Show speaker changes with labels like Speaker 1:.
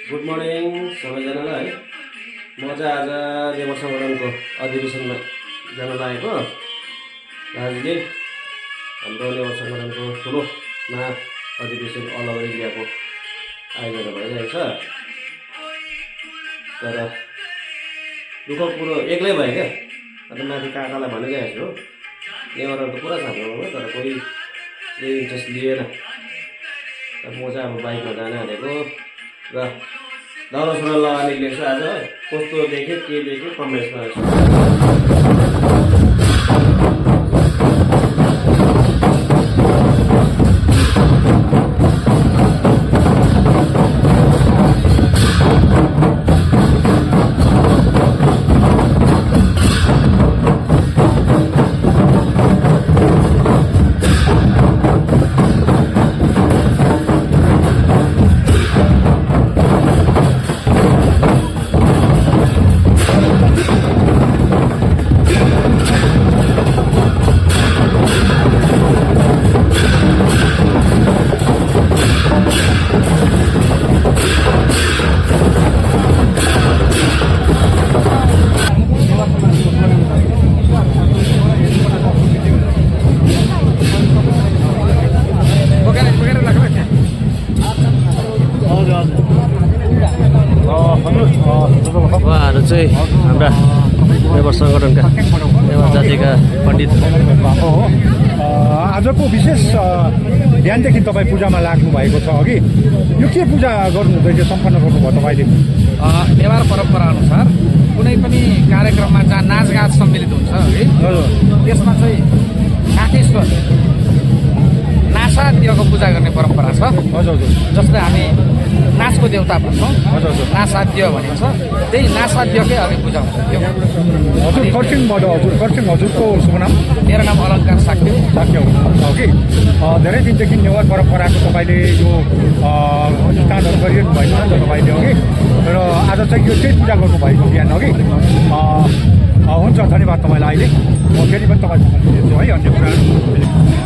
Speaker 1: Good morning सबैजनालाई। म चाहिँ आज लेबर सङ्गठनको अधिवेशनमा जान लागेको। आजले हाम्रो लेबर सङ्गठनको ठुलो अधिवेशन अल ओभर इन्डियाको आयोजना भइरहेको छ। तर दुःखको कुरो एक्लै भयो क्या। अन्त माथि काकालाई भनिरहेको छु, लेबरहरू त पुरा छ हाम्रोमा, तर कोही इन्ट्रेस्ट लिएन। म चाहिँ अब बाइकमा जान आँटेको र दौरा सुरुवाल लगाएर निक्लेको छु। आज कस्तो देख्यो के देख्यो कमेन्ट्समा उहाँहरू चाहिँ हाम्रा लेबर सङ्गठनका नेवार जातिका पण्डित
Speaker 2: हो। आजको विशेष बिहानदेखि तपाईँ पूजामा लाग्नु भएको छ अघि। यो के पूजा गर्नुहुँदैछ, सम्पन्न गर्नुभयो तपाईँले?
Speaker 3: नेवार परम्परा अनुसार कुनै पनि कार्यक्रममा जहाँ नाचगात सम्मिलित हुन्छ है, त्यसमा चाहिँ नाथेश्वर नासाद्यको पूजा गर्ने परम्परा छ।
Speaker 2: हजुर हजुर।
Speaker 3: जसलाई हामी नाचको देवता भन्छौँ।
Speaker 2: हजुर हजुर।
Speaker 3: नासाद्य भनिन्छ। त्यही नासाद्यकै हामी पूजा हुन्छ।
Speaker 2: हजुर खरसिङबाट हजुरको शुभ नाम?
Speaker 3: मेरो नाम अलङ्कार साक्य
Speaker 2: हुनुहुन्छ कि धेरै दिनदेखि नेवार परम्पराको तपाईँले यो अनुष्ठानहरू गरिरहनु भएको छ तपाईँले अघि, र आज चाहिँ यो चाहिँ पूजा गर्नुभएको बिहान अघि। हुन्छ, धन्यवाद तपाईँलाई। अहिले म फेरि पनि तपाईँसँग मिल्छु है अन्य कुराहरू।